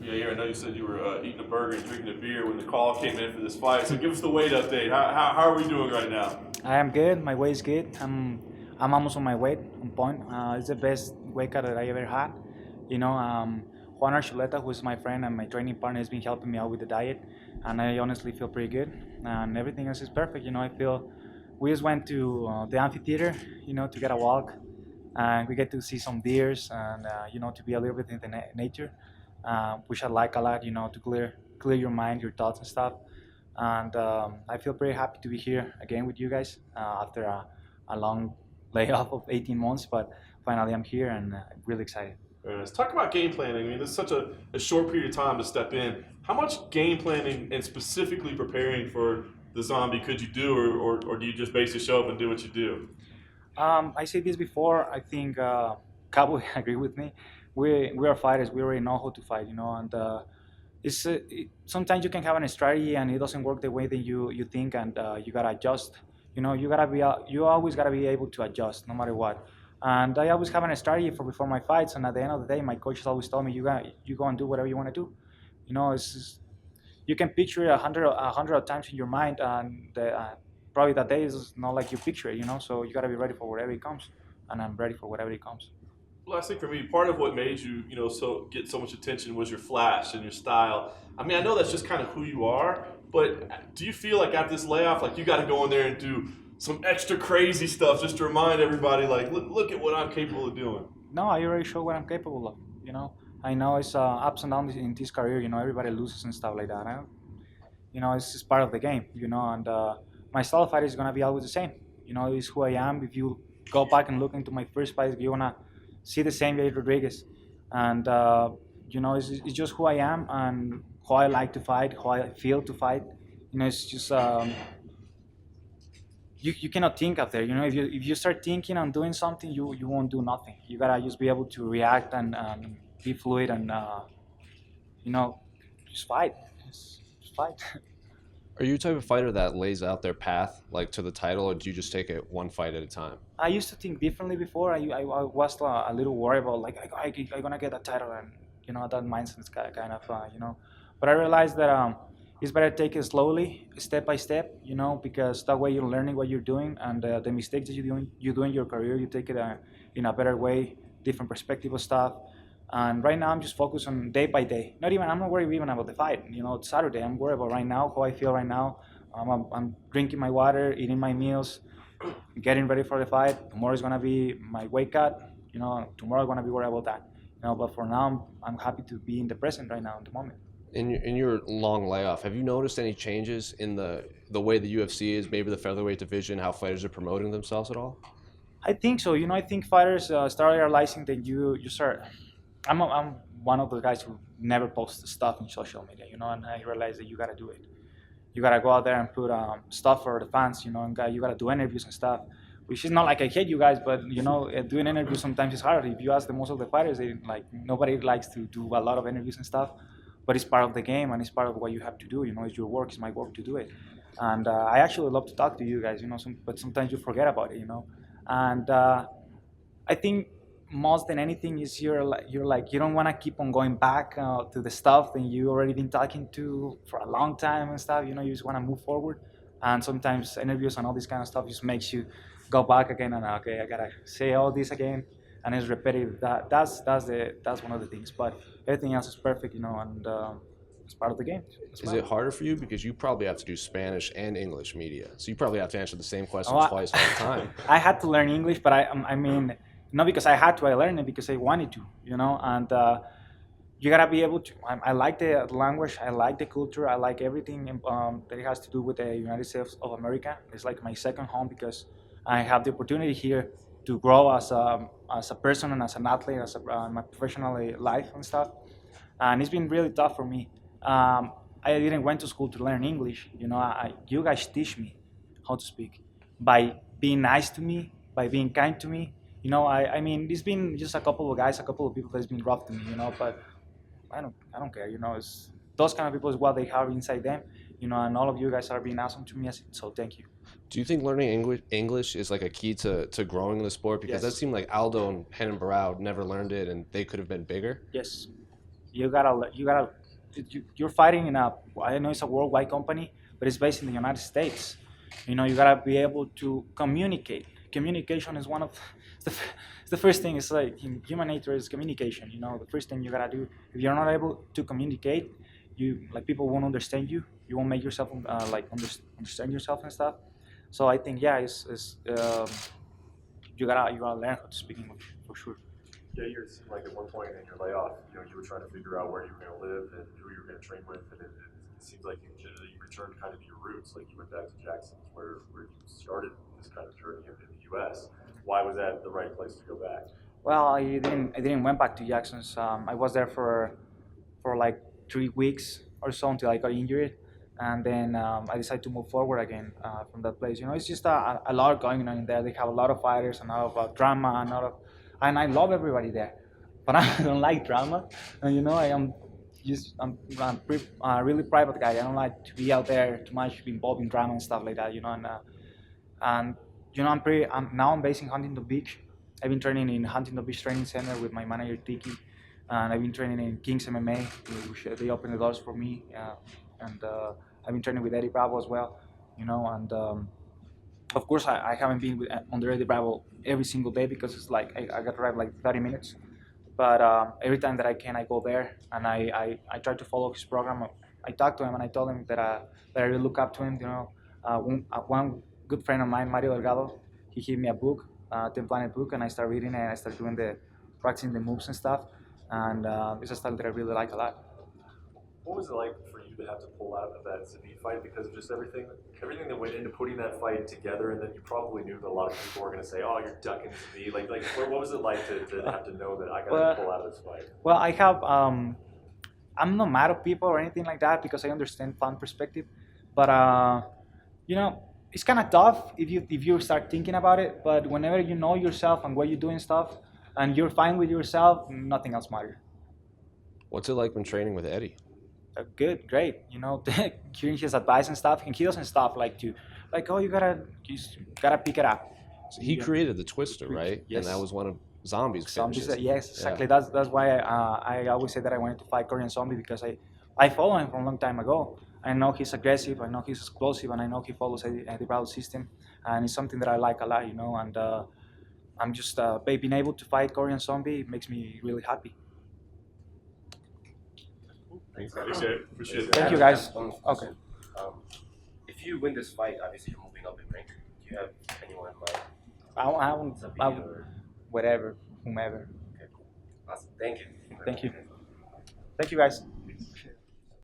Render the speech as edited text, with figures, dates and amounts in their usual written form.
Yeah, I know you said you were eating a burger and drinking a beer when the call came in for this fight. So give us the weight update. How are we doing right now? I am good. My weight is good. I'm almost on my weight, on point. It's the best weight cut that I ever had. Juan Archuleta, who is my friend and my training partner, has been helping me out with the diet, and I honestly feel pretty good. And everything else is perfect. I feel we just went to the amphitheater, to get a walk, and we get to see some deers and to be a little bit in the nature, which I like a lot. To clear your mind, your thoughts and stuff. And I feel pretty happy to be here again with you guys after a long layoff of 18 months. But finally, I'm here and I'm really excited. Let's talk about game planning. I mean, this is such a short period of time to step in. How much game planning and specifically preparing for the zombie could you do, or do you just basically show up and do what you do? I said this before. I think Cabo agree with me. We are fighters. We already know how to fight, and sometimes you can have a strategy and it doesn't work the way that you think, and you gotta adjust. You always gotta be able to adjust no matter what. And I always have a strategy for before my fights, and at the end of the day, my coaches always told me you go and do whatever you want to do. You can picture it a hundred times in your mind, and probably that day is not like you picture it. So you gotta be ready for whatever it comes, and I'm ready for whatever it comes. Well, I think for me, part of what made you, so get so much attention was your flash and your style. I mean, I know that's just kind of who you are, but do you feel like after this layoff, like you got to go in there and do some extra crazy stuff just to remind everybody, like, look at what I'm capable of doing? No, I already show what I'm capable of. I know it's ups and downs in this career. Everybody loses and stuff like that. It's just part of the game. And my style of fight is gonna be always the same. It's who I am. If you go back and look into my first fight, you're gonna see the same Yair Rodriguez, and it's just who I am and how I like to fight, how I feel to fight. It's just you cannot think out there. If you start thinking and doing something, you won't do nothing. You gotta just be able to react and be fluid and just fight. Just fight. Are you the type of fighter that lays out their path like to the title, or do you just take it one fight at a time? I used to think differently before. I was a little worried about like I gonna get a title, and that mindset is kind of But I realized that it's better to take it slowly, step by step, because that way you're learning what you're doing, and the mistakes that you do in your career, you take it in a better way, different perspective of stuff. And right now I'm just focused on day by day. I'm not worried even about the fight. It's Saturday. I'm worried about right now, how I feel right now. I'm drinking my water, eating my meals, getting ready for the fight. Tomorrow is gonna be my weight cut. Tomorrow I'm gonna be worried about that. But for now, I'm happy to be in the present right now, in the moment. In your long layoff, have you noticed any changes in the way the UFC is, maybe the featherweight division, how fighters are promoting themselves at all? I think so. I think fighters start realizing that you start. I'm one of the guys who never posts stuff in social media, and I realized that you gotta do it. You gotta go out there and put stuff for the fans, and you gotta do interviews and stuff. Which is not like I hate you guys, but doing interviews sometimes is hard. If you ask most of the fighters, nobody likes to do a lot of interviews and stuff. But it's part of the game and it's part of what you have to do. It's your work, it's my work to do it. And I actually love to talk to you guys, but sometimes you forget about it, And I think most than anything is you're like you don't want to keep on going back to the stuff that you already been talking to for a long time and stuff. You just want to move forward, and sometimes interviews and all this kind of stuff just makes you go back again and okay, I gotta say all this again, and it's repetitive. That's one of the things, but everything else is perfect, and it's part of the game. Is it harder for you because you probably have to do Spanish and English media, so you probably have to answer the same questions twice all the time? I had to learn English, but I mean. Not because I had to, I learned it because I wanted to, and you gotta be able to. I like the language, I like the culture, I like everything that it has to do with the United States of America. It's like my second home because I have the opportunity here to grow as a person and as an athlete, my professional life and stuff. And it's been really tough for me. I didn't went to school to learn English. You guys teach me how to speak by being nice to me, by being kind to me. I mean, it's been just a couple of guys, a couple of people that's been rough to me, but I don't care, it's those kind of people is what they have inside them, and all of you guys are being awesome to me, so thank you. Do you think learning English is like a key to growing in the sport? Because Yes. that seemed like Aldo and Renan Barao never learned it and they could have been bigger. Yes. you're fighting in I know it's a worldwide company, but it's based in the United States. You gotta be able to communicate. Communication is one of it's the first thing. It's like in human nature is communication. The first thing you gotta do. If you're not able to communicate, people won't understand you. You won't make yourself understand yourself and stuff. So I think it's you gotta learn how to speak English for sure. Yeah, it seemed like at one point in your layoff, you were trying to figure out where you were going to live and who you were going to train with, and it seems like you returned kind of to your roots, like you went back to Jackson, where you started this kind of journey in the U.S. Why was that the right place to go back? Well, I didn't went back to Jackson's. I was there for like 3 weeks or so until I got injured, and then I decided to move forward again from that place. It's just a lot going on in there. They have a lot of fighters, a lot of drama, and I love everybody there, but I don't like drama. And I'm really private guy. I don't like to be out there too much, be involved in drama and stuff like that. And I'm based in Huntington Beach. I've been training in Huntington Beach Training Center with my manager Tiki, and I've been training in King's MMA, which they opened the doors for me. And I've been training with Eddie Bravo as well. And of course I haven't been under Eddie Bravo every single day because it's like I got to drive like 30 minutes. But every time that I can, I go there and I try to follow his program. I talked to him and I told him that I really look up to him. One good friend of mine, Mario Delgado, he gave me a book, 10 Planet book, and I started reading it and I started practicing the moves and stuff. And it's a style that I really like a lot. What was it like for you to have to pull out of that Zabit fight because of just everything that went into putting that fight together, and then you probably knew that a lot of people were going to say, "Oh, you're ducking Zabit." Like what was it like to have to know that I got to pull out of this fight? Well, I'm not mad at people or anything like that because I understand fan perspective, but it's kind of tough if you start thinking about it. But whenever you know yourself and why you're doing stuff, and you're fine with yourself, nothing else matters. What's it like when training with Eddie? Good, great. Hearing his advice and stuff, and he doesn't stop oh, you gotta pick it up. So he created the twister, right? Yes. And that was one of Zombie's finishes. Yes, exactly. Yeah. That's why I always say that I wanted to fight Korean Zombie because I follow him from a long time ago. I know he's aggressive, I know he's explosive, and I know he follows Eddie Bravo's system, and it's something that I like a lot, and I'm just being able to fight Korean Zombie makes me really happy. Thanks, appreciate it. Thank you, guys. Okay. If you win this fight, obviously you're moving up in rank. Do you have anyone in mind? I whatever, whomever. Okay, cool. Awesome. Thank you. Thank you. Thank you, guys.